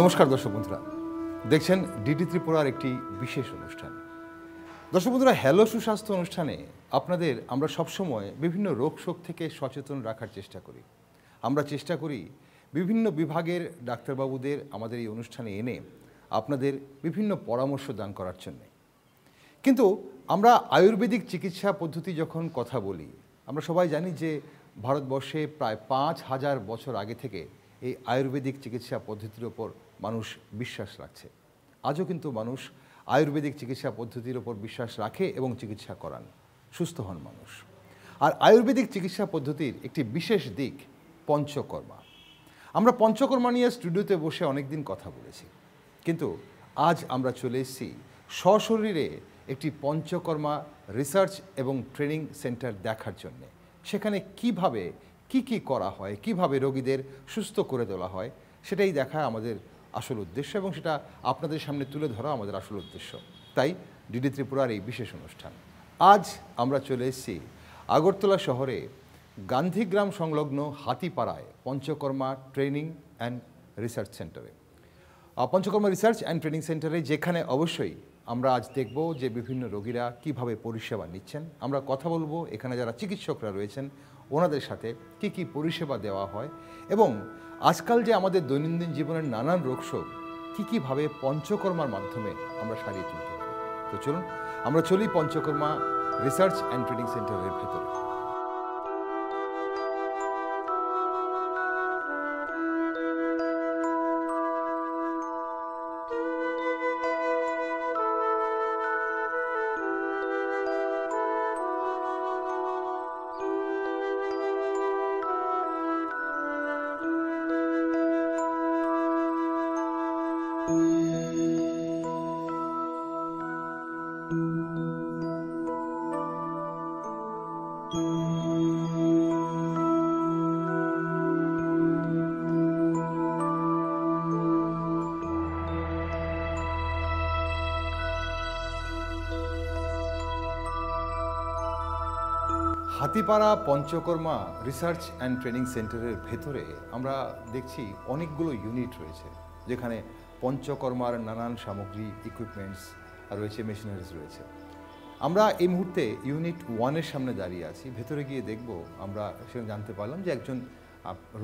নমস্কার দর্শক বন্ধুরা, দেখছেন ডিডি ত্রিপুরার একটি বিশেষ অনুষ্ঠান। দর্শক বন্ধুরা, হ্যালো সুস্বাস্থ্য অনুষ্ঠানে আমরা সবসময় বিভিন্ন রোগ শোক থেকে সচেতন রাখার চেষ্টা করি। আমরা চেষ্টা করি বিভিন্ন বিভাগের ডাক্তারবাবুদের আমাদের এই অনুষ্ঠানে এনে আপনাদের বিভিন্ন পরামর্শ দান করার জন্যে। কিন্তু আমরা আয়ুর্বেদিক চিকিৎসা পদ্ধতি যখন কথা বলি, আমরা সবাই জানি যে ভারতবর্ষে প্রায় ৫,০০০ বছর আগে থেকে এই আয়ুর্বেদিক চিকিৎসা পদ্ধতির ওপর মানুষ বিশ্বাস রাখছে। আজও কিন্তু মানুষ আয়ুর্বেদিক চিকিৎসা পদ্ধতির ওপর বিশ্বাস রাখে এবং চিকিৎসা করান, সুস্থ হন মানুষ। আর আয়ুর্বেদিক চিকিৎসা পদ্ধতির একটি বিশেষ দিক পঞ্চকর্মা। আমরা পঞ্চকর্মা নিয়ে স্টুডিওতে বসে অনেক দিন কথা বলেছি, কিন্তু আজ আমরা চলে এসেছি সশরীরে একটি পঞ্চকর্মা রিসার্চ এবং ট্রেনিং সেন্টার দেখার জন্যে। সেখানে কিভাবে কি করা হয়, কিভাবে রোগীদের সুস্থ করে তোলা হয়, সেটাই দেখা আমাদের আসল উদ্দেশ্য এবং সেটা আপনাদের সামনে তুলে ধরা আমাদের আসল উদ্দেশ্য। তাই ডিডি ত্রিপুরার এই বিশেষ অনুষ্ঠান। আজ আমরা চলে এসেছি আগরতলা শহরে গান্ধীগ্রাম সংলগ্ন হাতিপাড়ায় পঞ্চকর্মা ট্রেনিং অ্যান্ড রিসার্চ সেন্টারে। পঞ্চকর্মা রিসার্চ অ্যান্ড ট্রেনিং সেন্টারে, যেখানে অবশ্যই আমরা আজ দেখব যে বিভিন্ন রোগীরা কিভাবে পরিষেবা নিচ্ছেন। আমরা কথা বলবো এখানে যারা চিকিৎসকরা রয়েছেন ওনাদের সাথে কি পরিষেবা দেওয়া হয় এবং আজকাল যে আমাদের দৈনন্দিন জীবনের নানান রোগশোক কীভাবে পঞ্চকর্মার মাধ্যমে আমরা সারিয়ে তুলতে পারি। তো চলুন আমরা চলি পঞ্চকর্মা রিসার্চ অ্যান্ড ট্রেনিং সেন্টারের ভেতরে। Hatipara Panchakarma research and training সেন্টারের ভেতরে আমরা দেখছি অনেকগুলো ইউনিট রয়েছে, যেখানে পঞ্চকর্মার নানান সামগ্রী, ইকুইপমেন্টস আর রয়েছে, মেশিনারিজ রয়েছে। আমরা এই মুহূর্তে ইউনিট 1-এর সামনে দাঁড়িয়ে আছি। ভেতরে গিয়ে দেখব, আমরা সেখানে জানতে পারলাম যে একজন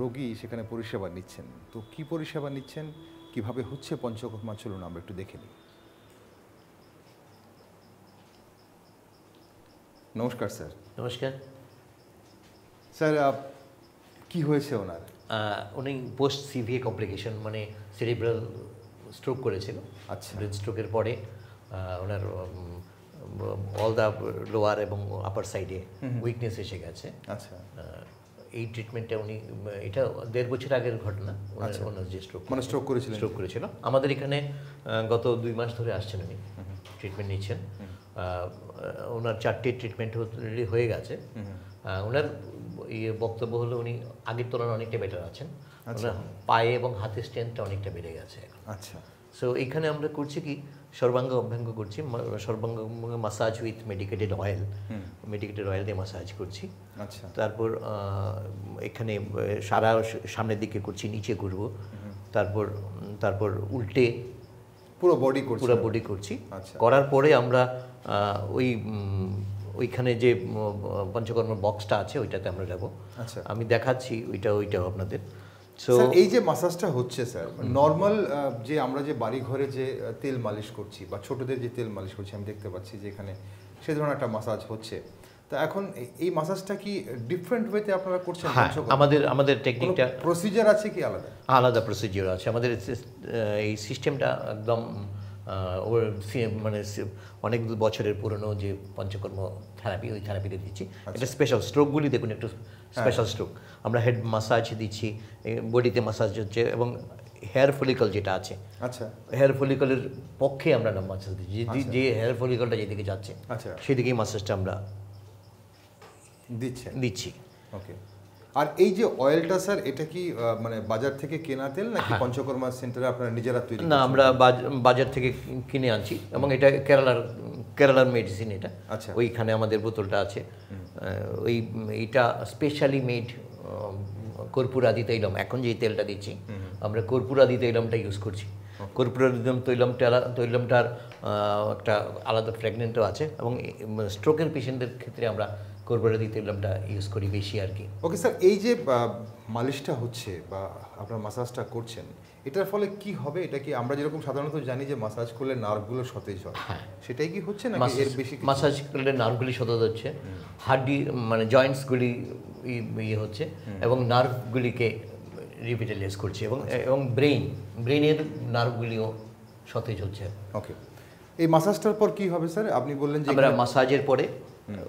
রোগী সেখানে পরিষেবা নিচ্ছেন। তো কি পরিষেবা নিচ্ছেন, কিভাবে হচ্ছে পঞ্চকর্মা, চলুন আমরা একটু দেখে নিই। নমস্কার স্যার। নমস্কার স্যার, কি হয়েছে ওনার? উনি পোস্ট সিভিএ কমপ্লিকেশন, মানে সেরিব্রাল স্ট্রোক করেছিল। আচ্ছা। ব্রেন স্ট্রোকের পরে ওনার অল দ্য লোয়ার এবং আপার সাইডে উইকনেস এসে গেছে। আচ্ছা। এই ট্রিটমেন্টটা উনি, এটা 1.5 বছর আগের ঘটনা। ওনার যে স্ট্রোক করেছিল আমাদের এখানে গত 2 মাস ধরে আসছেন, উনি ট্রিটমেন্ট নিচ্ছেন। ওনার 4টে ট্রিটমেন্ট হয়ে গেছে। ওনার বক্তব্য হলো উনি আগের তুলনায় অনেকটা বেটার আছেন। ওনার পায়ে এবং হাতের স্ট্রেংথটা অনেকটা বেড়ে গেছে এখন। আচ্ছা। সো এইখানে আমরা করছি কি, সর্বাঙ্গ অভ্যঙ্গ করছি, সর্বাঙ্গ মাসাজ উইথ মেডিকেটেড অয়েল দিয়ে মাসাজ করছি। আচ্ছা। তারপর এখানে সারা সামনের দিকে করছি, নিচে ঘুরবো, তারপর উল্টে পুরো বডি করছি। করার পরে আমরা ওইখানে যে পঞ্চকর্ম বক্সটা আছে ওইটাতে আমরা যাব। আচ্ছা। আমি দেখাচ্ছি ওইটাও আপনাদের। সো এই যে মাসাজটা হচ্ছে স্যার, নর্মাল যে আমরা যে বাড়ি ঘরে যে তেল মালিশ করছি বা ছোটদের যে তেল মালিশ করছি, আমি দেখতে পাচ্ছি যে এখানে সে ধরনের একটা মাসাজ হচ্ছে। তো এখন এই মাসাজটা কি ডিফারেন্ট ওয়েতে আপনারা করছেন? হ্যাঁ, আমাদের টেকনিকটা, প্রসিজার আছে কি আলাদা প্রসিজিওর আছে আমাদের। এই সিস্টেমটা একদম মানে অনেক বছরের পুরনো যে পঞ্চকর্ম থেরাপি, ওই থেরাপিতে দিচ্ছি। এটা স্পেশাল স্ট্রোকগুলি দেখুন, একটু স্পেশাল স্ট্রোক। আমরা হেড মাসাজ দিচ্ছি, বডিতে মাসাজ হচ্ছে, এবং হেয়ার ফলিকল যেটা আছে, আচ্ছা, হেয়ার ফলিকলের পক্ষে আমরা মাসাজ দিচ্ছি। যে হেয়ার ফলিকলটা যেদিকে যাচ্ছে সেদিকেই মাসাজটা আমরা দিচ্ছি। ওকে। আর এই যে অয়েলটা স্যার, এটা কি মানে বাজার থেকে কেনা তেল নাকি পঞ্চকর্মা সেন্টারে আপনারা নিজেরা তৈরি? না, আমরা বাজার থেকে কিনে আনছি, এবং এটা কেরালার মেডিসিন এটা। আচ্ছা। ওইখানে আমাদের বোতলটা আছে। এইটা স্পেশালি মেড কর্পূরাদি তৈলম, এখন যে তেলটা দিচ্ছি আমরা কর্পূরাদি তৈলমটা ইউজ করছি। কর্পূরাদি তৈলমটার একটা আলাদা ফ্র্যাগনেন্টও আছে, এবং স্ট্রোকের পেশেন্টদের ক্ষেত্রে আমরা কর্পূরাদি তৈলমটা ইউজ করি বেশি আর কি। ওকে স্যার, এই যে মালিশটা হচ্ছে বা আপনার মাসাজটা করছেন, এটার ফলে কি হবে? এটা কি আমরা যেরকম সাধারণত জানি যে মাসাজ করলে নার্ভগুলো সতেজ হয়, সেটাই কি হচ্ছে নাকি এর বেশি? মাসাজ করলে নার্ভগুলি সতেজ হচ্ছে, হাড্ডি মানে জয়েন্টসগুলি ইয়ে হচ্ছে, এবং নার্ভগুলিকে রিভিটালাইজ করছে, এবং ব্রেইনের নার্ভগুলিও সতেজ হচ্ছে। ওকে, এই মাসাজটার পর কি হবে স্যার? আপনি বললেন যে আমরা মাসাজের পরে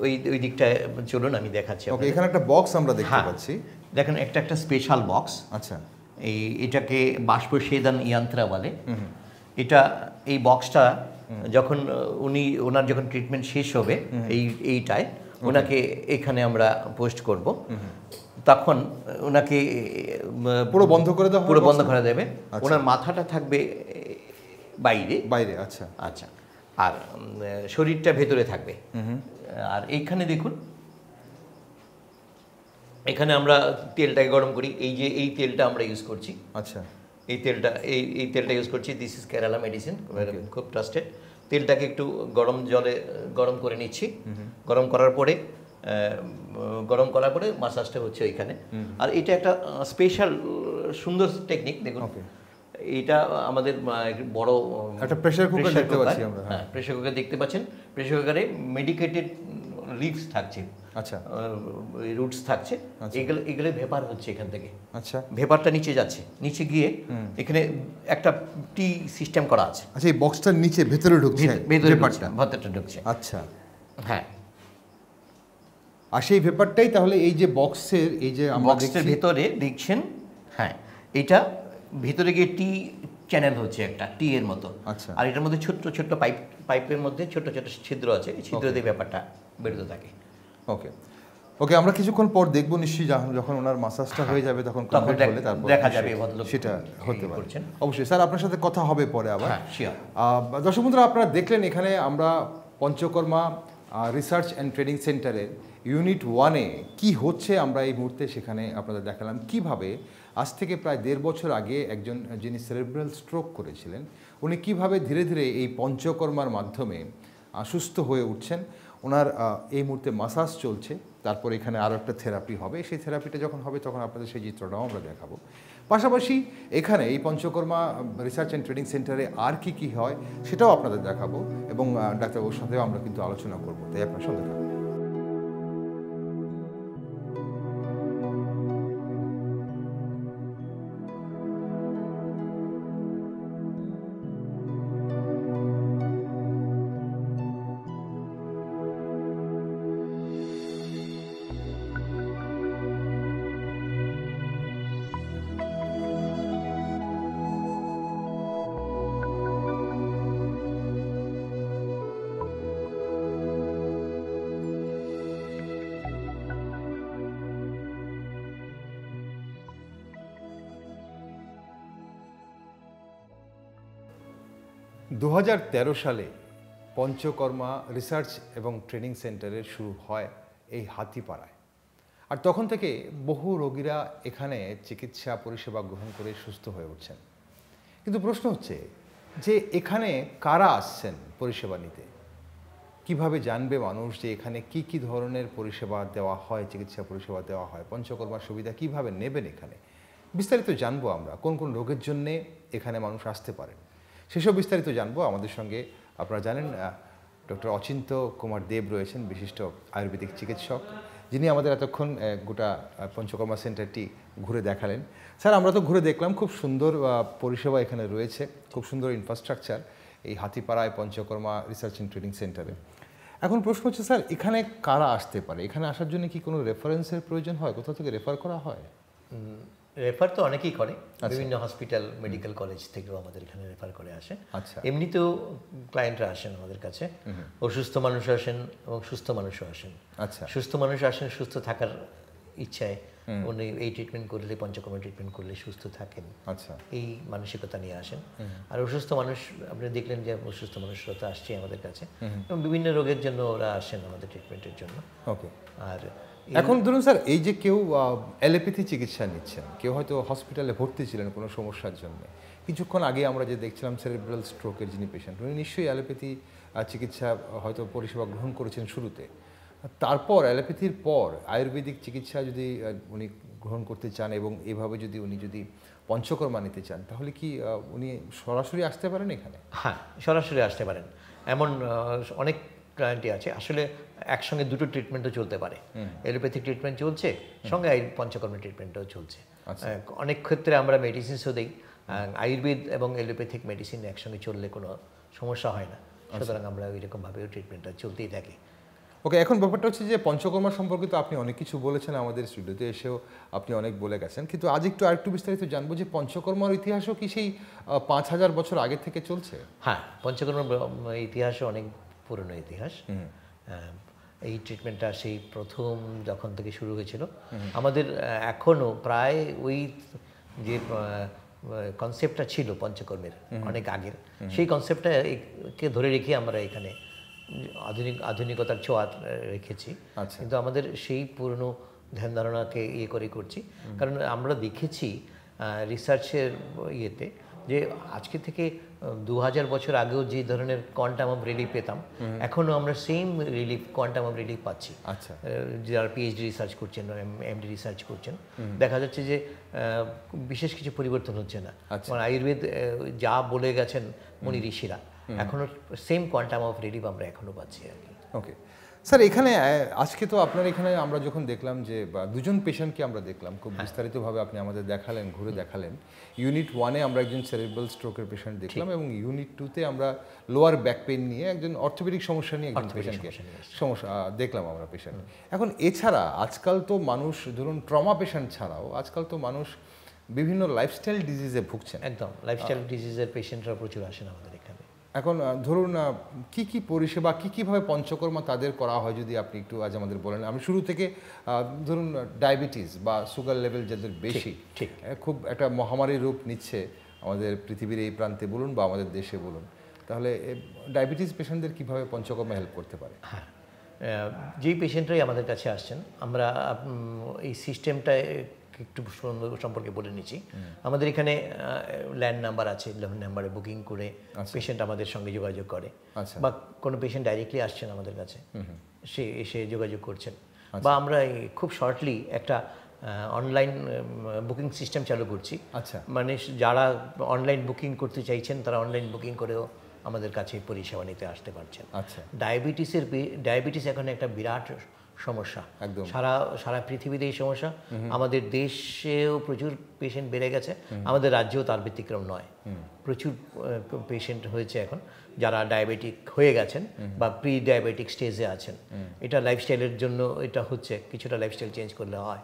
ওই দিকটায় চলুন, আমি দেখাচ্ছি। ওকে, এখানে একটা বক্স আমরা দেখতে পাচ্ছি। দেখেন, একটা স্পেশাল বক্স। আচ্ছা, এটাকে বাষ্পছেদন যন্ত্র বলে। এই বক্সটা যখন ওনার যখন ট্রিটমেন্ট শেষ হবে এইটায়, ওনাকে এখানে আমরা পোস্ট করব, তখন ওনাকে পুরো বন্ধ করে দেবে। ওনার মাথাটা থাকবে বাইরে। আচ্ছা আচ্ছা, আর শরীরটা ভেতরে থাকবে। আর এইখানে দেখুন, এখানে আমরা তেলটাকে গরম করি। এই তেলটা আমরা ইউজ করছি। আচ্ছা, এই তেলটা ইউজ করছি। দিস ইজ কেরালা মেডিসিন, খুব ট্রাস্টেড। তেলটাকে একটু গরম করে নিচ্ছি। গরম করার পরে মাসাজটা হচ্ছে ওইখানে। আর এটা একটা স্পেশাল সুন্দর টেকনিক। দেখুন, এটা আমাদের বড় একটা প্রেসার কুকার দেখতে পাচ্ছি আমরা। হ্যাঁ, প্রেসার কুকার দেখতে পাচ্ছেন। প্রেসার কুকারে মেডিকেটেড লিভস থাকছে, আচ্ছা, রুটস থাকছে, এগুলো ভেপার হচ্ছে এখান থেকে। আচ্ছা, ভেপারটা নিচে যাচ্ছে, নিচে গিয়ে এখানে একটা টি সিস্টেম করা আছে। আচ্ছা, এই বক্সটার নিচে ভেতরে ঢুকছে, ভেতরটা ঢুকছে। আচ্ছা, হ্যাঁ। আর সেই ভেপারটাই তাহলে এই যে বক্সের বক্সের ভেতরে দেখছেন, হ্যাঁ, এটা ভেতরে গিয়ে টি চ্যানেল হচ্ছে, একটা টি এর মতো। আচ্ছা, আর এটার মধ্যে ছোট্ট ছোট্ট পাইপের মধ্যে ছোট ছোট ছিদ্র আছে। এই ছিদ্র দিয়ে ব্যাপারটা বেরোতে থাকে। ওকে, আমরা কিছুক্ষণ পর দেখবো নিশ্চয়ই, যখন ওনার মাসাজটা হয়ে যাবে তখন দেখা যাবে সেটা হতে পারে। অবশ্যই স্যার, আপনার সাথে কথা হবে পরে আবার। দর্শক বন্ধুরা, আপনারা দেখলেন এখানে আমরা পঞ্চকর্মা রিসার্চ অ্যান্ড ট্রেনিং সেন্টারের ইউনিট 1-এ কি হচ্ছে আমরা এই মুহূর্তে সেখানে আপনাদের দেখালাম। কিভাবে আজ থেকে প্রায় 1.5 বছর আগে একজন যিনি সেরেব্রাল স্ট্রোক করেছিলেন, উনি কিভাবে ধীরে ধীরে এই পঞ্চকর্মার মাধ্যমে সুস্থ হয়ে উঠছেন। ওনার এই মুহূর্তে মাসাজ চলছে, তারপর এখানে আরও একটা থেরাপি হবে। সেই থেরাপিটা যখন হবে তখন আপনাদের সেই চিত্রটাও আমরা দেখাবো। পাশাপাশি এখানে এই পঞ্চকর্মা রিসার্চ অ্যান্ড ট্রেনিং সেন্টারে আর কি হয় সেটাও আপনাদের দেখাবো, এবং ডাক্তারবাবুর সাথেও আমরা কিন্তু আলোচনা করবো। তাই আপনার সঙ্গে থাকবো। দু 2013 সালে পঞ্চকর্মা রিসার্চ এবং ট্রেনিং সেন্টারের শুরু হয় এই হাতিপাড়ায়। আর তখন থেকে বহু রোগীরা এখানে চিকিৎসা পরিষেবা গ্রহণ করে সুস্থ হয়ে উঠছেন। কিন্তু প্রশ্ন হচ্ছে যে এখানে কারা আসছেন পরিষেবা নিতে? কিভাবে জানবে মানুষ যে এখানে কি কি ধরনের পরিষেবা দেওয়া হয়, চিকিৎসা পরিষেবা দেওয়া হয়, পঞ্চকর্মার সুবিধা কিভাবে নেবেন এখানে? বিস্তারিত জানবো আমরা কোন কোন রোগের জন্যে এখানে মানুষ আসতে পারেন, সেসব বিস্তারিত জানবো। আমাদের সঙ্গে আপনারা জানেন ডক্টর অচিন্ত কুমার দেব রয়েছেন, বিশিষ্ট আয়ুর্বেদিক চিকিৎসক, যিনি আমাদের এতক্ষণ গোটা পঞ্চকর্মা সেন্টারটি ঘুরে দেখালেন। স্যার, আমরা তো ঘুরে দেখলাম, খুব সুন্দর পরিষেবা এখানে রয়েছে, খুব সুন্দর ইনফ্রাস্ট্রাকচার এই হাতিপাড়ায় পঞ্চকর্মা রিসার্চ অ্যান্ড ট্রেনিং সেন্টারে। এখন প্রশ্ন হচ্ছে স্যার, এখানে কারা আসতে পারে? এখানে আসার জন্য কি কোনো রেফারেন্সের প্রয়োজন হয়? কোথাও থেকে রেফার করা হয়? রেফার তো অনেকেই করে, বিভিন্ন হসপিটাল মেডিকেল কলেজ থেকেও আমাদের এখানে রেফার করে আসে। আচ্ছা, এমনিতেও ক্লায়েন্টরা আসেন আমাদের কাছে, অসুস্থ মানুষ আসেন এবং সুস্থ মানুষও আসেন। আচ্ছা, সুস্থ মানুষ আসেন সুস্থ থাকার ইচ্ছায় উনি এই ট্রিটমেন্ট করলে, পঞ্চকর্ম ট্রিটমেন্ট করলে সুস্থ থাকেন, আচ্ছা, এই মানসিকতা নিয়ে আসেন। আর অসুস্থ মানুষ, আপনি দেখলেন যে অসুস্থ মানুষরা তো আসছে আমাদের কাছে, এবং বিভিন্ন রোগের জন্য ওরা আসেন আমাদের ট্রিটমেন্টের জন্য। ওকে। আর এখন ধরুন স্যার, এই যে কেউ অ্যালোপ্যাথি চিকিৎসা নিচ্ছেন, কেউ হয়তো হসপিটালে ভর্তি ছিলেন কোনো সমস্যার জন্য, কিছুক্ষণ আগে আমরা যে দেখছিলাম সেরেব্রাল স্ট্রোকের যিনি পেশেন্ট, উনি নিশ্চয়ই অ্যালোপ্যাথি চিকিৎসা হয়তো পরিষেবা গ্রহণ করেছেন শুরুতে, তারপর অ্যালোপ্যাথির পর আয়ুর্বেদিক চিকিৎসা যদি উনি গ্রহণ করতে চান এবং এভাবে যদি উনি পঞ্চকর্মা নিতে চান, তাহলে কি উনি সরাসরি আসতে পারেন এখানে? হ্যাঁ, সরাসরি আসতে পারেন। এমন অনেক ক্লায়েন্টই আছে, আসলে একসঙ্গে দুটো ট্রিটমেন্টও চলতে পারে। এলোপ্যাথিক ট্রিটমেন্ট চলছে, সঙ্গে পঞ্চকর্মের ট্রিটমেন্টও চলছে। অনেক ক্ষেত্রে আমরা মেডিসিনসও দিই, আয়ুর্বেদ এবং এলোপ্যাথিক মেডিসিন একসঙ্গে চললে কোনো সমস্যা হয় না, সুতরাং আমরা ওইরকমভাবেও ট্রিটমেন্টটা চলতেই থাকে। ওকে, এখন ব্যাপারটা হচ্ছে যে পঞ্চকর্মা সম্পর্কে তো আপনি অনেক কিছু বলেছেন, আমাদের স্টুডিওতে এসেও আপনি অনেক বলে গেছেন, কিন্তু আজ আরেকটু বিস্তারিত জানবো যে পঞ্চকর্মার ইতিহাসও কি সেই 5000 বছর আগে থেকে চলছে? হ্যাঁ, পঞ্চকর্মার ইতিহাসও অনেক পুরনো ইতিহাস। এই ট্রিটমেন্টটা সেই প্রথম যখন থেকে শুরু হয়েছিল, আমাদের এখনও প্রায় ওই যে কনসেপ্টটা ছিল পঞ্চকর্মের অনেক আগের, সেই কনসেপ্টটাকে ধরে রেখে আমরা এখানে আধুনিকতার ছোঁয়া রেখেছি। কিন্তু আমাদের সেই পুরনো ধ্যান ধারণাকে করছি, কারণ আমরা দেখেছি রিসার্চের ইয়েতে যে আজকে থেকে 2000 বছর আগেও যে ধরনের কোয়ান্টাম অফ রিলিফ পেতাম, এখনও আমরা same relief, quantum of relief পাচ্ছি। আচ্ছা, যারা পিএইচডি রিসার্চ করছেন, এমডি রিসার্চ করছেন, দেখা যাচ্ছে যে বিশেষ কিছু পরিবর্তন হচ্ছে না। মানে আয়ুর্বেদ যা বলে গেছেন মুনি ঋষিরা, এখনও সেম কোয়ান্টাম অফ রিলিফ আমরা এখনও পাচ্ছি আর কি। ওকে স্যার, এখানে আজকে তো আপনার এখানে আমরা যখন দেখলাম যে দুজন পেশেন্টকে আমরা দেখলাম, খুব বিস্তারিতভাবে আপনি আমাদের দেখালেন, ঘুরে দেখালেন। ইউনিট 1-এ আমরা একজন সেরেব্রাল স্ট্রোকের পেশেন্ট দেখলাম, এবং ইউনিট 2-তে আমরা লোয়ার ব্যাক পেইন নিয়ে একজন অর্থোপেডিক সমস্যা নিয়ে একজন পেশেন্টকে দেখলাম আমরা পেশেন্ট। এখন এছাড়া আজকাল তো মানুষ, ধরুন ট্রমা পেশেন্ট ছাড়াও আজকাল তো মানুষ বিভিন্ন লাইফস্টাইল ডিজিজে ভুগছেন। একদম, লাইফস্টাইল ডিজিজের পেশেন্টরা প্রচুর আসেন আমাদের এখানে। এখন ধরুন কি কি পরিষেবা, কীভাবে পঞ্চকর্মা তাদের করা হয়, যদি আপনি একটু আজ আমাদের বলেন। আমি শুরু থেকে ধরুন ডায়াবেটিস বা সুগার লেভেল যাদের বেশি, ঠিক খুব একটা মহামারী রূপ নিচ্ছে আমাদের পৃথিবীর এই প্রান্তে বলুন বা আমাদের দেশে বলুন, তাহলে ডায়াবেটিস পেশেন্টদের কীভাবে পঞ্চকর্মা হেল্প করতে পারে? হ্যাঁ, যেই পেশেন্টরাই আমাদের কাছে আসছেন, আমরা এই সিস্টেমটা একটু সম্পর্কে বলে নিচ্ছি। আমাদের এখানে ল্যান্ড নাম্বার আছে, ল্যান্ড নাম্বারে বুকিং করে পেশেন্ট আমাদের সঙ্গে যোগাযোগ করে, বা কোনো পেশেন্ট ডাইরেক্টলি আসছেন আমাদের কাছে, সে এসে যোগাযোগ করছেন, বা আমরা খুব শর্টলি একটা অনলাইন বুকিং সিস্টেম চালু করছি। মানে যারা অনলাইন বুকিং করতে চাইছেন, তারা অনলাইন বুকিং করেও আমাদের কাছে পরিষেবা নিতে আসতে পারছেন। ডায়াবেটিস এখন একটা বিরাট সমস্যা, সারা পৃথিবীতে এই সমস্যা। আমাদের দেশেও প্রচুর পেশেন্ট বেড়ে গেছে, আমাদের রাজ্যেও তার ব্যতিক্রম নয়। প্রচুর পেশেন্ট হয়েছে এখন যারা ডায়াবেটিক হয়ে গেছেন বা প্রি ডায়াবেটিক স্টেজে আছেন। এটা লাইফস্টাইলের জন্য এটা হচ্ছে, কিছুটা লাইফস্টাইল চেঞ্জ করলে হয়।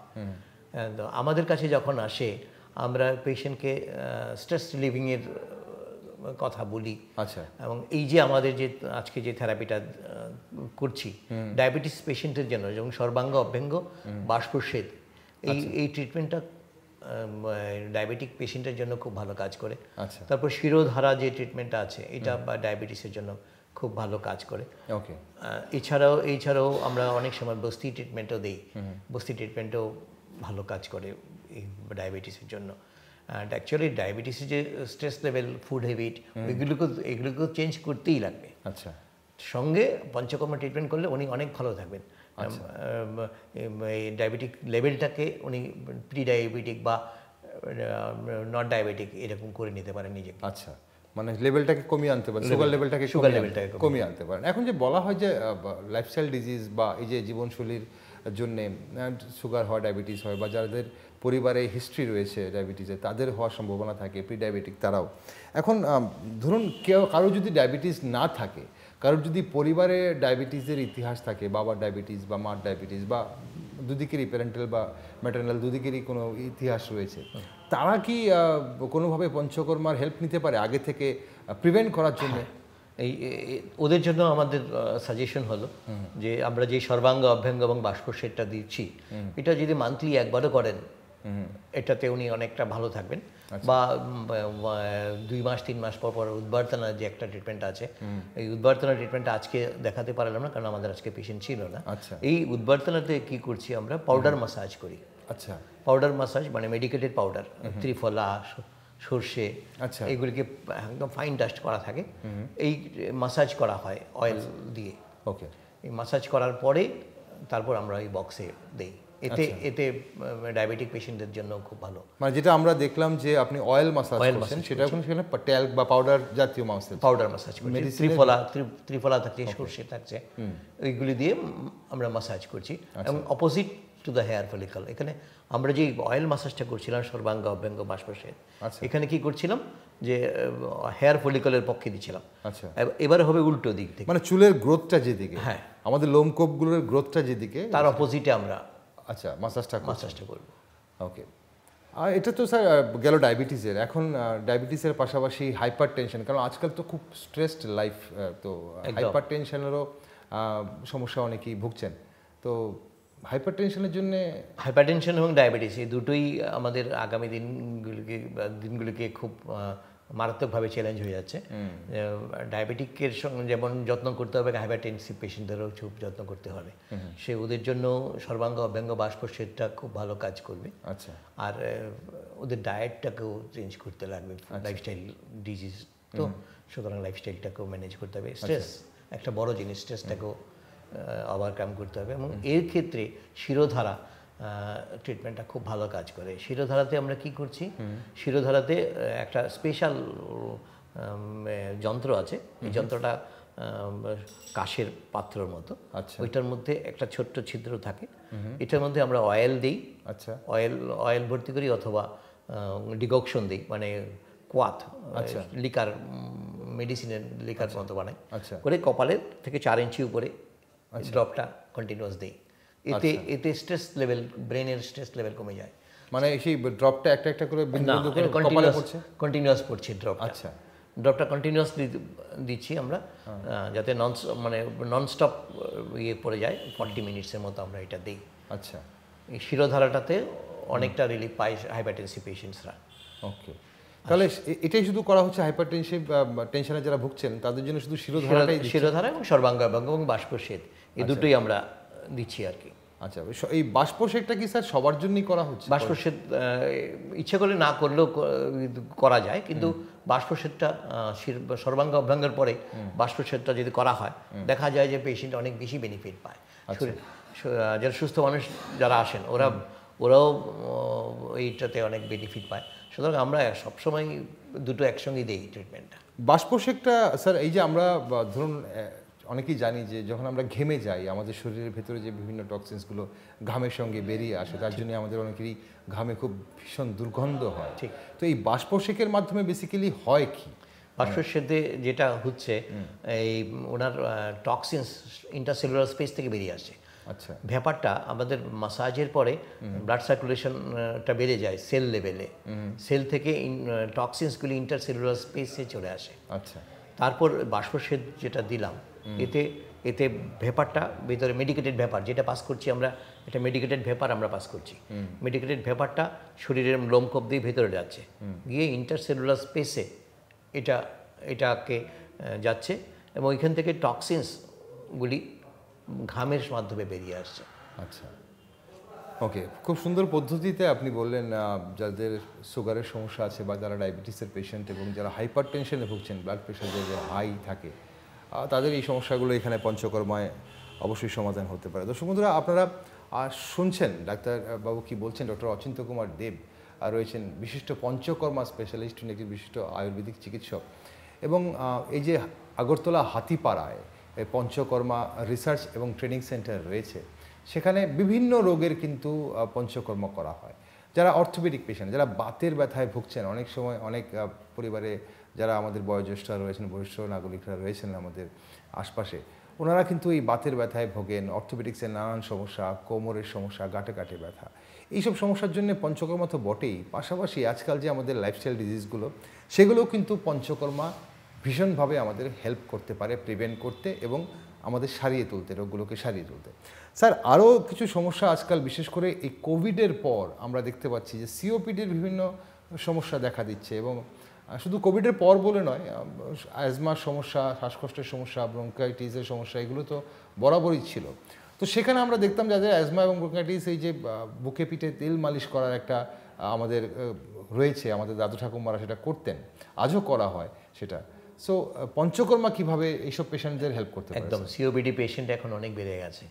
আমাদের কাছে যখন আসে, আমরা পেশেন্টকে স্ট্রেস রিলিভিংয়ের কথা বলি। এবং এই যে আমাদের যে আজকে যে থেরাপিটা করছি ডায়াবেটিস পেশেন্টের জন্য, যেমন সর্বাঙ্গ অভ্যঙ্গ বাষ্পচ্ছেদ, এই ট্রিটমেন্টটা ডায়াবেটিক পেশেন্টের জন্য খুব ভালো কাজ করে। তারপর শিরোধারা যে ট্রিটমেন্টটা আছে, এটা ডায়াবেটিসের জন্য খুব ভালো কাজ করে। এছাড়াও আমরা অনেক সময় বস্তি ট্রিটমেন্টও দিই, বস্তি ট্রিটমেন্টও ভালো কাজ করে এই ডায়াবেটিসের জন্য। অ্যান্ড অ্যাকচুয়ালি ডায়াবেটিসের যে স্ট্রেস লেভেল, ফুড হ্যাবিট, এগুলোকেও চেঞ্জ করতেই লাগবে। সঙ্গে পঞ্চকর্মা ট্রিটমেন্ট করলে উনি অনেক ভালো থাকবেন। এই ডায়াবেটিক লেভেলটাকে উনি প্রি ডায়াবেটিক বা নট ডায়াবেটিক এরকম করে নিতে পারেন নিজেকে। মানে লেভেলটাকে কমিয়ে আনতে পারেন, সুগার লেভেলটাকে কমিয়ে আনতে পারেন। এখন যে বলা হয় যে লাইফস্টাইল ডিজিজ বা এই যে জীবনশৈলীর জন্যে সুগার হয়, ডায়াবেটিস হয়, বা যাদের পরিবারে হিস্ট্রি রয়েছে ডায়াবেটিসের, তাদের হওয়ার সম্ভাবনা থাকে, প্রি ডায়াবেটিক তারাও। এখন ধরুন কারো যদি ডায়াবেটিস না থাকে, কারোর যদি পরিবারে ডায়াবেটিসের ইতিহাস থাকে, বাবার ডায়াবেটিস বা মার ডায়াবেটিস, বা দুদিকেরই প্যারেন্টাল বা ম্যাটারনাল দুদিকেরই কোনো ইতিহাস রয়েছে, তারা কি কোনোভাবে পঞ্চকর্মার হেল্প নিতে পারে আগে থেকে প্রিভেন্ট করার জন্য? ওদের জন্য আমাদের সাজেশন হলো যে আমরা যে সর্বাঙ্গ অভ্যঙ্গ এবং বাষ্প সেটটা দিচ্ছি, এটা যদি মান্থলি একবারও করেন, এটাতে উনি অনেকটা ভালো থাকবেন। বা 2 মাস 3 মাস পর পর উদ্বার্তনা যে একটা ট্রিটমেন্ট আছে, এই উদ্বার্তনা ট্রিটমেন্টটা আজকে দেখাতে পারলাম না কারণ আমাদের আজকে পেশেন্ট ছিল না। এই উদ্বার্তনাতে কি করছি আমরা, পাউডার মাসাজ করি। আচ্ছা, পাউডার মাসাজ মানে মেডিকেটেড পাউডার, ত্রিফলা, সর্ষে, এগুলিকে একদম ফাইন ডাস্ট করা থাকে, এই মাসাজ করা হয় অয়েল দিয়ে। ওকে, এই মাসাজ করার পরে তারপর আমরা এই বক্সে দেই। এতে ডায়াবেটিক পেশেন্টদের জন্য খুব ভালো। মানে যেটা আমরা দেখলাম যে আপনি অয়েল মাসাজ করছেন, সেটা এখন সেখানে ট্যাল্ক বা পাউডার জাতীয় মাসাজ, পাউডার মাসাজ করছি, ত্রিফলা থাকছে, সর্ষে থাকছে, ওইগুলি দিয়ে আমরা মাসাজ করছি। এবং opposite to the hair follicle, এখানে আমরা যে অয়েল মাসাজটা করছিলাম সর্বাঙ্গ অভ্যঙ্গ বাষ্পশের, এখানে কি করছিলাম যে হেয়ার ফলিকলের পক্ষে দিচ্ছিলাম। আচ্ছা, এবারে হবে উল্টো দিক থেকে, মানে চুলের গ্রোথটা যেদিকে, হ্যাঁ আমাদের লোমকূপগুলোর গ্রোথটা যেদিকে, তার অপোজিটে আমরা আচ্ছা মাসাজটা করব। ওকে, আর এটা তো স্যার গেল ডায়াবেটিসের। এখন ডায়াবেটিসের পাশাপাশি হাইপার টেনশন, কারণ আজকাল তো খুব স্ট্রেসড লাইফ, তো হাইপার টেনশনেরও সমস্যা অনেকেই ভুগছেন। তো হাইপার টেনশনের জন্য, হাইপার টেনশন এবং ডায়াবেটিস এই দুটোই আমাদের আগামী দিনগুলিকে খুব মারাত্মকভাবে চ্যালেঞ্জ হয়ে যাচ্ছে। ডায়াবেটিকের সঙ্গে যেমন যত্ন করতে হবে, হাইপারটেনসিভ পেশেন্টদেরও খুব যত্ন করতে হবে। সে ওদের জন্য সর্বাঙ্গ অভ্যঙ্গ বাষ্প সেটা খুব ভালো কাজ করবে। আচ্ছা, আর ওদের ডায়েটটাকেও চেঞ্জ করতে লাগবে, লাইফস্টাইল ডিজিজ তো, সুতরাং লাইফস্টাইলটাকেও ম্যানেজ করতে হবে। স্ট্রেস একটা বড় জিনিস, স্ট্রেসটাকেও ওভারকাম করতে হবে। এবং এর ক্ষেত্রে শিরোধারা ট্রিটমেন্টটা খুব ভালো কাজ করে। শিরোধারাতে আমরা কি করছি, শিরোধারাতে একটা স্পেশাল যন্ত্র আছে, এই যন্ত্রটা কাশের পাত্রের মতো, ওইটার মধ্যে একটা ছোট্ট ছিদ্র থাকে, এটার মধ্যে আমরা অয়েল দিই। আচ্ছা, অয়েল ভর্তি করি অথবা ডিককশন দিই, মানে কোয়াথ, লিকার, মেডিসিনের লিকার মতো বানাই করে কপালের থেকে 4 ইঞ্চি উপরে ড্রপটা কন্টিনিউয়াস দিই। এতে স্ট্রেস লেভেল, ব্রেনের স্ট্রেস লেভেল কমে যায়। মানে সেই ড্রপটা একটা একটা করে কন্টিনিউয়াস পড়ছে ড্রপ। আচ্ছা, ড্রপটা কন্টিনিউয়াসলি দিচ্ছি আমরা, যাতে নন স্টপ ইয়ে পড়ে যায়। 40 মিনিটসের মতো আমরা এটা দিই। আচ্ছা, এই শিরোধারাটাতে অনেকটা রিলিফ পায় হাইপারটেনসিভ পেশেন্টসরা। ওকে, তাহলে এটাই শুধু করা হচ্ছে হাইপারটেনসিভ টেনশনে যারা ভুগছেন তাদের জন্য, শুধু শিরোধারা এবং সর্বাঙ্গ এবং বাষ্পশেদ, এই দুটোই আমরা দিচ্ছি আর কি। আচ্ছা, এই বাষ্পশেদটা কি স্যার সবার জন্যই করা হচ্ছে? বাষ্পশেদ ইচ্ছে করলে না করলেও করা যায়, কিন্তু বাষ্পশেদটা সর্বাঙ্গ অভ্যঙ্গের পরে বাষ্পশেদটা যদি করা হয়, দেখা যায় যে পেশেন্ট অনেক বেশি বেনিফিট পায়। যারা সুস্থ মানুষ যারা আসেন ওরাও এইটাতে অনেক বেনিফিট পায়। সুতরাং আমরা সবসময় দুটো একসঙ্গে দিই ট্রিটমেন্টটা। বাষ্পশেদটা স্যার, এই যে আমরা ধরুন অনেকেই জানি যে যখন আমরা ঘেমে যাই, আমাদের শরীরের ভেতরে যে বিভিন্ন টক্সিনসগুলো ঘামের সঙ্গে বেরিয়ে আসে, তার জন্য আমাদের অনেকেরই ঘামে খুব ভীষণ দুর্গন্ধ হয়। ঠিক, তো এই বাষ্পশেকের মাধ্যমে বেসিক্যালি হয় কি? বাষ্পশেদে যেটা হচ্ছে, এই ওনার টক্সিনস ইন্টারসেলুলার স্পেস থেকে বেরিয়ে আসে। আচ্ছা, ব্যাপারটা আমাদের মাসাজের পরে ব্লাড সার্কুলেশনটা বেড়ে যায় সেল লেভেলে, সেল থেকে টক্সিনসগুলি ইন্টারসেলুলার স্পেসে চলে আসে। আচ্ছা, তারপর বাষ্পশেদ যেটা দিলাম, এতে ভেপারটা ভিতরে মেডিকেটেড ভেপার যেটা পাস করছি আমরা, এটা মেডিকেটেড ভেপার আমরা পাস করছি। মেডিকেটেড ভেপারটা শরীরের লোমকূপ দিয়ে ভেতরে যাচ্ছে, গিয়ে ইন্টারসেলুলার স্পেসে এটাকে যাচ্ছে, এবং ওইখান থেকে টক্সিনসগুলি ঘামের মাধ্যমে বেরিয়ে আসছে। আচ্ছা, ওকে, খুব সুন্দর পদ্ধতিতে আপনি বললেন যাদের সুগারের সমস্যা আছে বা যারা ডায়াবেটিসের পেশেন্ট এবং যারা হাইপার টেনশনে ভুগছেন, ব্লাড প্রেশার যে হাই থাকে, তাদের এই সমস্যাগুলো এখানে পঞ্চকর্মায় অবশ্যই সমাধান হতে পারে। দর্শক বন্ধুরা, আপনারা শুনছেন ডাক্তারবাবু কি বলছেন। ডক্টর অচিন্ত্য কুমার দেব রয়েছেন বিশিষ্ট পঞ্চকর্মা স্পেশালিস্ট, উনি একটি বিশিষ্ট আয়ুর্বেদিক চিকিৎসক, এবং এই যে আগরতলা হাতিপাড়ায় পঞ্চকর্মা রিসার্চ এবং ট্রেনিং সেন্টার রয়েছে, সেখানে বিভিন্ন রোগের কিন্তু পঞ্চকর্ম করা হয়। যারা অর্থোপেডিক পেশেন্ট, যারা বাতের ব্যথায় ভুগছেন, অনেক সময় অনেক পরিবারে যারা আমাদের বয়োজ্যেষ্ঠরা রয়েছেন, বরিষ্ঠ নাগরিকরা রয়েছেন আমাদের আশপাশে, ওনারা কিন্তু এই বাতের ব্যথায় ভোগেন। অর্থোপেডিক্সের নানান সমস্যা, কোমরের সমস্যা, গাঁটে গাঁটে ব্যথা, এইসব সমস্যার জন্য পঞ্চকর্মা তো বটেই, পাশাপাশি আজকাল যে আমাদের লাইফস্টাইল ডিজিজগুলো, সেগুলোও কিন্তু পঞ্চকর্মা ভীষণভাবে আমাদের হেল্প করতে পারে প্রিভেন্ট করতে এবং আমাদের সারিয়ে তুলতে, রোগগুলোকে সারিয়ে তুলতে। স্যার, আরও কিছু সমস্যা আজকাল বিশেষ করে এই কোভিডের পর আমরা দেখতে পাচ্ছি যে সিওপিডির বিভিন্ন সমস্যা দেখা দিচ্ছে, এবং শুধু কোভিডের পর বলে নয়, অ্যাজমার সমস্যা, শ্বাসকষ্টের সমস্যা, ব্রঙ্কাইটিসের সমস্যা, এগুলো তো বরাবরই ছিল। তো সেখানে আমরা দেখতাম যাদের অ্যাজমা এবং ব্রঙ্কাইটিস, এই যে বুকে পিঠে তেল মালিশ করার একটা আমাদের রয়েছে, আমাদের দাদু ঠাকুমারা সেটা করতেন, আজও করা হয় সেটা। সো পঞ্চকর্মা কিভাবে এইসব পেশেন্টদের হেল্প করতে পারে? একদম, সিওপিডি পেশেন্ট এখন অনেক বেড়ে গেছে।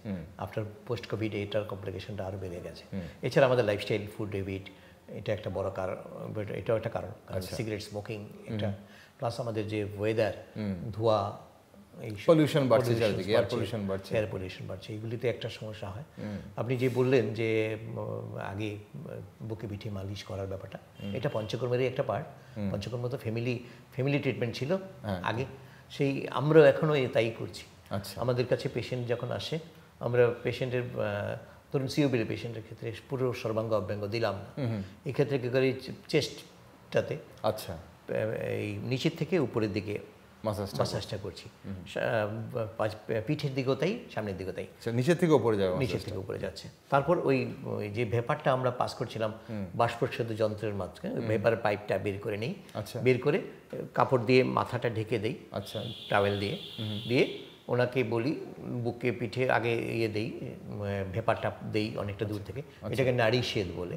আফটার পোস্ট কোভিড এটার কমপ্লিকেশনটা আরও বেড়ে গেছে। এছাড়া আমাদের লাইফস্টাইল, ফুড হ্যাবিট, এটা একটা বড় কারণ, এটাও একটা কারণ। সিগারেট স্মোকিং এটা, প্লাস আমাদের যে ওয়েদার, ধোঁয়া, এই পলিউশন বাড়ছে চারিদিকে, এয়ার পলিউশন বাড়ছে, এইগুলিতে একটা সমস্যা হয়। আপনি যে বললেন যে আগে বুকে পিঠে মালিশ করার ব্যাপারটা, এটা পঞ্চকর্মেরই একটা পার্ট। পঞ্চকর্ম তো ফ্যামিলি ট্রিটমেন্ট ছিল আগে, সেই আমরাও এখনও তাই করছি। আচ্ছা, আমাদের কাছে পেশেন্ট যখন আসে, আমরা পেশেন্টের ধরুন সিওপিডি পেশেন্টের ক্ষেত্রে পুরো সর্বাঙ্গ অভ্যঙ্গ দিলাম না, এক্ষেত্রে কী করি, চেস্টটাতে, আচ্ছা, এই নিচের থেকে উপরের দিকে মাসাজটা করছি। পিঠের দিকেও তাই, সামনের দিকেও তাই, নিচের থেকে উপরে যাবে, নিচের থেকে উপরে যাচ্ছে। তারপর ওই যে ভেপারটা আমরা পাস করছিলাম বাষ্পোচ্ছেদ যন্ত্রের মাধ্যমে, ওই ভেপার পাইপটা বের করে নিই, বের করে কাপড় দিয়ে মাথাটা ঢেকে দেই, আচ্ছা, টাওয়েল দিয়ে দিয়ে ওনাকে বলি বুকে পিঠে আগে দেই, ভেপারটা দেই অনেকটা দূর থেকে, এটাকে নাড়ি সেদ বলে,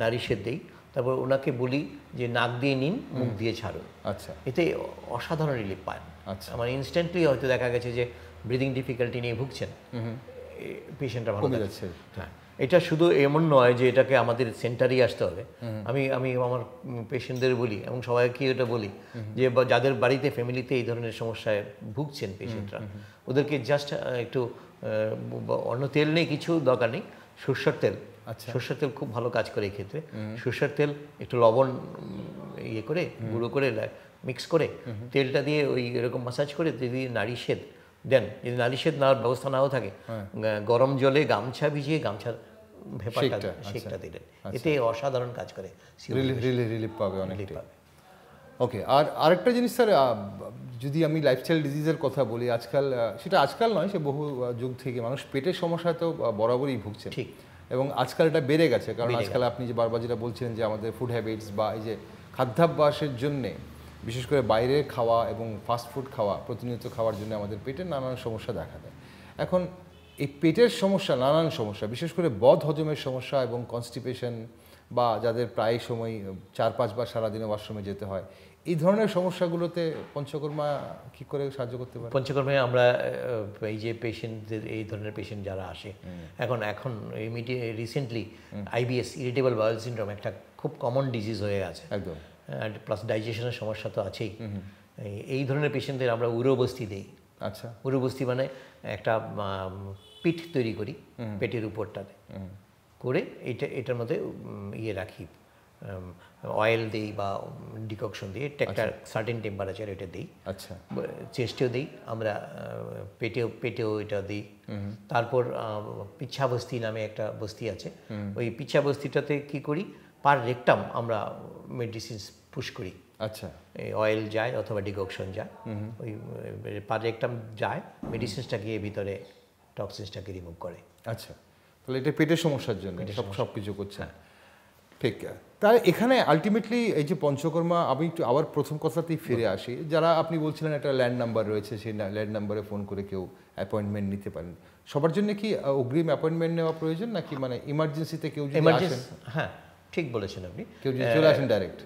নাড়ি সেদ দেই। তারপর ওনাকে বলি যে নাক দিয়ে নিন, মুখ দিয়ে ছাড়ুন। আচ্ছা, এতে অসাধারণ রিলিফ পান। আচ্ছা, আমার ইনস্ট্যান্টলি হয়তো দেখা গেছে যে ব্রিদিং ডিফিকাল্টি নিয়ে ভুগছেন, পেশেন্টটা ভালো যাচ্ছে। হ্যাঁ, এটা শুধু এমন নয় যে এটাকে আমাদের সেন্টারেই আসতে হবে। আমি আমার পেশেন্টদের বলি এবং সবাইকে এটা বলি যে যাদের বাড়িতে ফ্যামিলিতে এই ধরনের সমস্যায় ভুগছেন পেশেন্টরা, ওদেরকে জাস্ট একটু অন্য তেল নেই, কিছু দরকার নেই, সরষের তেল। আচ্ছা, সরষের তেল খুব ভালো কাজ করে এই ক্ষেত্রে। সরষের তেল একটু লবণ করে গুঁড়ো করে মিক্স করে তেলটা দিয়ে ওই এরকম মাসাজ করে যদি নাড়ি সেদ দেন, যদি নাড়ি সেদ নেওয়ার ব্যবস্থা নাও থাকে, গরম জলে গামছা ভিজিয়ে গামছার ভেপারটা শেকটা দিলেন, এতে অসাধারণ কাজ করে, রিলিফ পাবে, অনেক পাবে। ওকে, আর আরেকটা জিনিস স্যার, যদি আমি লাইফস্টাইল ডিজিজের কথা বলি, আজকাল নয়, সে বহু যুগ থেকে মানুষ পেটের সমস্যায় তো বরাবরই ভুগছে, ঠিক, এবং আজকাল এটা বেড়ে গেছে, কারণ আজকাল আপনি যে বারবার যেটা বলছিলেন যে আমাদের ফুড হ্যাবিটস বা এই যে খাদ্যাভ্যাসের জন্যে, বিশেষ করে বাইরের খাওয়া এবং ফাস্ট ফুড খাওয়া, প্রতিনিয়ত খাওয়ার জন্য আমাদের পেটের নানান সমস্যা দেখা দেয়। এখন এই পেটের সমস্যা, নানান সমস্যা, বিশেষ করে বদ হজমের সমস্যা এবং কনস্টিপেশন, বা যাদের প্রায় সময় 4-5 বার সারাদিনে ওয়াশরুমে যেতে হয়, এই ধরনের সমস্যাগুলোতে পঞ্চকর্মা কি করে সাহায্য করতে পারে? পঞ্চকর্মায় আমরা এই যে পেশেন্টদের, এই ধরনের পেশেন্ট যারা আসে, এখন recently IBS, irritable bowel syndrome, একটা খুব কমন ডিজিজ হয়ে গেছে একদম, প্লাস ডাইজেশনের সমস্যা তো আছেই। এই ধরনের পেশেন্টদের আমরা উরোবস্তি দিই। আচ্ছা, উরোবস্তি মানে একটা পিঠ তৈরি করি পেটের উপরটাতে করে, এটার মধ্যে রাখি, অয়েল দিই বা ডিককশন দিয়ে, একটা সার্টেন টেম্পারেচার এটা দিই। আচ্ছা, চেস্টেও দিই আমরা, পেটেও এটা দিই। তারপর পিচ্ছাবস্তি নামে একটা বস্তি আছে, ওই পিচ্ছাবস্তিটাতে কি করি, পার রেকটাম আমরা মেডিসিন পুশ করি। আচ্ছা, অয়েল যায় অথবা ডিককশন যায়, ওই পার রেকটাম যায়, মেডিসিনসটা গিয়ে ভিতরে টক্সিনসটাকে রিমুভ করে। আচ্ছা, তাহলে এটা পেটের সমস্যার জন্য সব কিছু করছে। ঠিক, তাই এখানে আলটিমেটলি এই যে পঞ্চকর্মা, আমি একটু আবার প্রথম কথাতেই ফিরে আসি, যারা আপনি বলছিলেন একটা ল্যান্ড নাম্বার রয়েছে, সেই ল্যান্ড নাম্বারে ফোন করে কেউ অ্যাপয়েন্টমেন্ট নিতে পারেন, সবার জন্য কি অগ্রিম অ্যাপয়েন্টমেন্ট নেওয়া প্রয়োজন, নাকি মানে ইমার্জেন্সিতে কেউ যদি আসেন? হ্যাঁ, ঠিক বলেছেন আপনি, কেউ যদি চলে আসেন ডাইরেক্ট,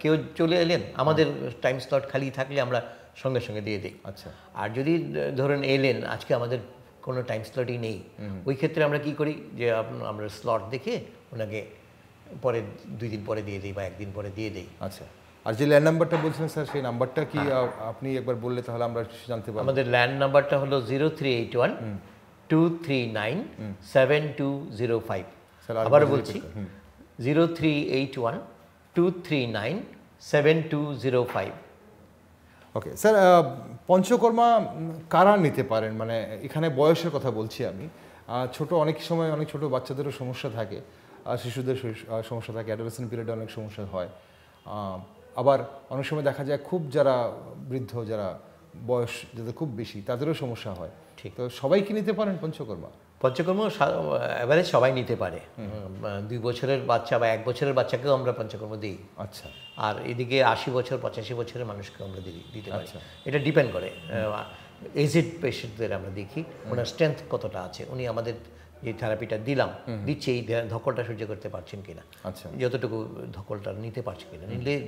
কেউ চলে এলেন, আমাদের টাইম স্লট খালি থাকলে আমরা সঙ্গে সঙ্গে দিয়ে দিই। আচ্ছা, আর যদি ধরেন এলেন আজকে আমাদের কোনো টাইম স্লটই নেই, ওই ক্ষেত্রে আমরা কি করি যে আমরা স্লট দেখে ওনাকে পরে 2 দিন পরে দিয়ে দিই বা 1 দিন পরে দিয়ে দিই। আচ্ছা, আর যে ল্যান্ড নাম্বারটা বলছিলেন স্যার, সেই নাম্বারটা কি আপনি একবার বললে তাহলে আমরা জানতে পারবো? আমাদের ল্যান্ড নাম্বারটা হলো 0381-239-7205। আবার বলছি 0381-239-7205। ওকে স্যার, পঞ্চকর্মা কারা নিতে পারেন, মানে এখানে বয়সের কথা বলছি আমি, অনেক সময় অনেক ছোট বাচ্চাদেরও সমস্যা থাকে, শিশুদের সমস্যা থাকে, অ্যাডোলেসেন্ট পিরিয়ডে অনেক সমস্যা হয়, আবার অনেক সময় দেখা যায় খুব যারা বৃদ্ধ, যারা বয়স যাদের খুব বেশি, তাদেরও সমস্যা হয়। ঠিক। তো সবাই কি নিতে পারেন পঞ্চকর্মা? পঞ্চকর্ম এভারেজ সবাই নিতে পারে। 2 বছরের বাচ্চা বা 1 বছরের বাচ্চাকেও আমরা পঞ্চকর্ম দিই। আচ্ছা। আর এদিকে 80 বছর 85 বছরের মানুষকে আমরা দিতে পারি। আচ্ছা। এটা ডিপেন্ড করে এজেড পেশেন্টদের আমরা দেখি ওনার স্ট্রেংথ কতটা আছে, উনি আমাদের যে থেরাপিটা দিচ্ছি এই ধকলটা সহ্য করতে পারছেন কিনা, আচ্ছা। যতটুকু ধকলটা নিতে পারছে কিনা,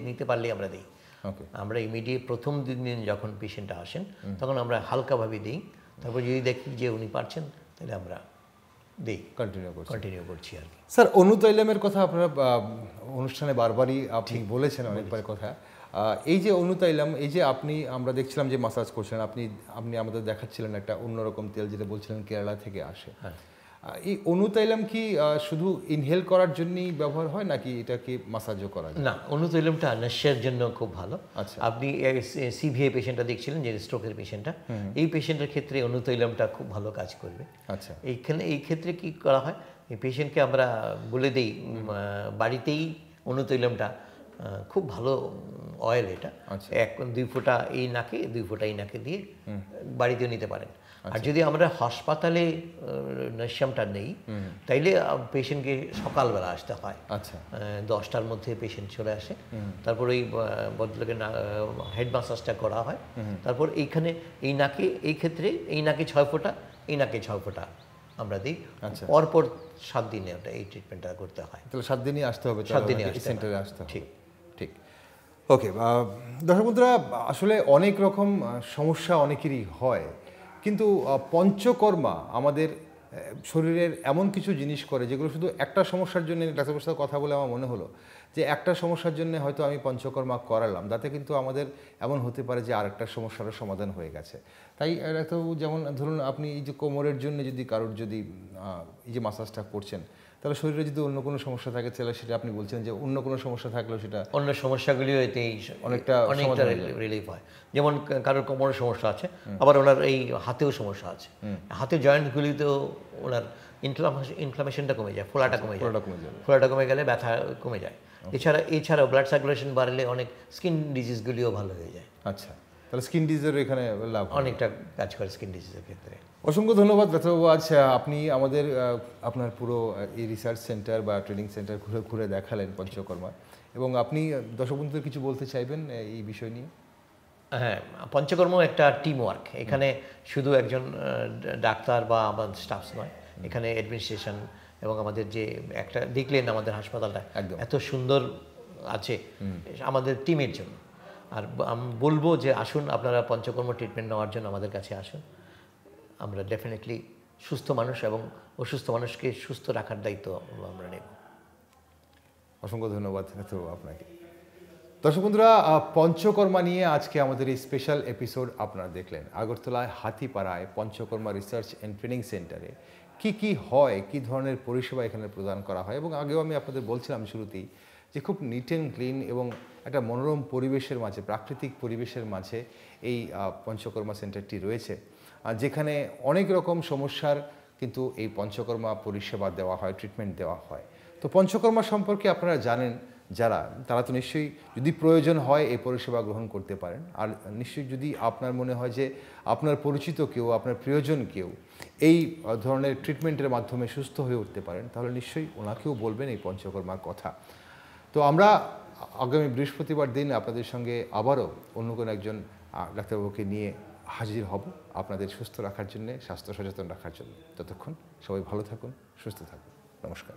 নিতে পারলে আমরা দিই। ওকে। আমরা ইমিডিয়েট প্রথম দিন যখন পেশেন্টটা আসেন তখন আমরা হালকাভাবে দিই, তারপর যদি দেখি যে উনি পারছেন তাহলে আমরা দিই, কন্টিনিউ করছি আর কি। স্যার, অনুতৈলামের কথা আপনারা অনুষ্ঠানে বারবারই আপনি বলেছেন অনেকবার কথা। এই যে অনুতৈলাম, এই যে আমরা দেখছিলাম যে মাসাজ করছেন, আপনি আমাদের দেখাচ্ছিলেন একটা অন্যরকম তেল, যেটা বলছিলেন কেরালা থেকে আসে। এই অনুতৈলাম কি শুধু ইনহেল করার জন্যই ব্যবহার হয়, নাকি এটা কি মাসাজও করা যায়? না, অনুতৈলামটা নেশার জন্য খুব ভালো। আচ্ছা। আপনি সিভিএ পেশেন্টটা দেখছিলেন, যে স্ট্রোকের পেশেন্টটা, এই পেশেন্টের ক্ষেত্রে অনুতৈলামটা খুব ভালো কাজ করবে। আচ্ছা। এই ক্ষেত্রে কি করা হয়, এই পেশেন্টকে আমরা বলে দিই বাড়িতেই অনুতৈলামটা খুব ভালো অয়েল, এটা 1-2 ফোঁটা এই নাকে 2 ফোঁটা এই নাকে দিয়ে বাড়িতেও নিতে পারেন। আর যদি আমরা হাসপাতালে নেশামটা নেই তাইলে পেশেন্টকে সকালবেলা আসতে হয়। আচ্ছা। 10টার মধ্যে পেশেন্ট চলে আসে, তারপর ওই ভদ্রলোকে হেড মাসাজটা করা হয়, তারপর এই নাকে এই ক্ষেত্রে এই নাকে 6 ফোঁটা, এই নাকে 6 ফোঁটা আমরা দিই। পরপর 7 দিনে ওটা এই ট্রিটমেন্টটা করতে হয়। তাহলে 7 দিনই আসতে হবে, 7 দিনে সেন্টারে আসতে হবে। ঠিক ঠিক। ওকে। দর্শক বন্ধুরা, আসলে অনেক রকম সমস্যা অনেকেরই হয়, কিন্তু পঞ্চকর্মা আমাদের শরীরের এমন কিছু জিনিস করে যেগুলো শুধু একটা সমস্যার জন্য, ডাক্তারের সাথে কথা বলে আমার মনে হলো যে একটা সমস্যার জন্য হয়তো আমি পঞ্চকর্মা করালাম, তাতে কিন্তু আমাদের এমন হতে পারে যে আরেকটা সমস্যারও সমাধান হয়ে গেছে। তাই ডাক্তারবাবু, যেমন ধরুন আপনি এই যে কোমরের জন্য যদি কারোর যদি এই যে মাসাজটা করছেন, তাহলে শরীরে যদি অন্য কোনো সমস্যা থাকে, তাহলে সেটা আপনি বলছেন যে অন্য কোনো সমস্যা থাকলেও সেটা অন্য সমস্যাগুলিও এতেই অনেকটা রিলিফ হয়। যেমন কারোর কোমরের সমস্যা আছে, আবার ওনার এই হাতেও সমস্যা আছে, হাতের জয়েন্টগুলিতেও ওনার ইনফ্লামেশনটা কমে যায়, ফোলাটা কমে গেলে ব্যথা কমে যায়। এছাড়াও ব্লাড সার্কুলেশন বাড়লে অনেক স্কিন ডিজিজগুলিও ভালো হয়ে যায়। আচ্ছা, তাহলে স্কিন ডিজিজের এখানে লাভ অনেকটা কাজ করে স্কিন ডিজিজের ক্ষেত্রে। অসংখ্য ধন্যবাদ ডাক্তারবাবু। আজ আপনি আমাদের আপনার পুরো এই রিসার্চ সেন্টার বা ট্রেনিং সেন্টার ঘুরে ঘুরে দেখালেন পঞ্চকর্মা, এবং আপনি দর্শক বন্ধুদের কিছু বলতে চাইবেন এই বিষয় নিয়ে? হ্যাঁ, পঞ্চকর্ম একটা টিম ওয়ার্ক। এখানে শুধু একজন ডাক্তার বা আমার স্টাফস নয়, এখানে অ্যাডমিনিস্ট্রেশন এবং আমাদের যে একটা দেখলেন আমাদের হাসপাতালটা এত সুন্দর আছে আমাদের টিমের জন্য। আর আমি বলবো যে আসুন আপনারা পঞ্চকর্ম ট্রিটমেন্ট নেওয়ার জন্য আমাদের কাছে আসুন। আমরা ডেফিনেটলি সুস্থ মানুষ এবং অসুস্থ মানুষকে সুস্থ রাখার দায়িত্ব আমরা নেব। অসংখ্য ধন্যবাদ আপনাকে। দর্শক বন্ধুরা, পঞ্চকর্মা নিয়ে আজকে আমাদের এই স্পেশাল এপিসোড আপনারা দেখলেন। আগরতলায় হাতিপাড়ায় পঞ্চকর্মা রিসার্চ অ্যান্ড ট্রেনিং সেন্টারে কি হয়, কি ধরনের পরিষেবা এখানে প্রদান করা হয়, এবং আগেও আমি আপনাদের বলছিলাম শুরুতেই যে খুব নিট অ্যান্ড ক্লিন এবং একটা মনোরম পরিবেশের মাঝে, প্রাকৃতিক পরিবেশের মাঝে এই পঞ্চকর্মা সেন্টারটি রয়েছে, যেখানে অনেক রকম সমস্যার কিন্তু এই পঞ্চকর্মা পরিষেবা দেওয়া হয়, ট্রিটমেন্ট দেওয়া হয়। তো পঞ্চকর্মা সম্পর্কে আপনারা জানেন যারা, তারা তো নিশ্চয়ই যদি প্রয়োজন হয় এই পরিষেবা গ্রহণ করতে পারেন। আর নিশ্চয়ই যদি আপনার মনে হয় যে আপনার পরিচিত কেউ, আপনার প্রিয়জন কেউ এই ধরনের ট্রিটমেন্টের মাধ্যমে সুস্থ হয়ে উঠতে পারেন, তাহলে নিশ্চয়ই ওনাকেও বলবেন এই পঞ্চকর্মার কথা। তো আমরা আগামী বৃহস্পতিবার দিন আপনাদের সঙ্গে আবারও অন্য কোনো একজন ডাক্তারবাবুকে নিয়ে হাজির হব আপনাদের সুস্থ রাখার জন্যে, স্বাস্থ্য সচেতন রাখার জন্য। ততক্ষণ সবাই ভালো থাকুন, সুস্থ থাকুন। নমস্কার।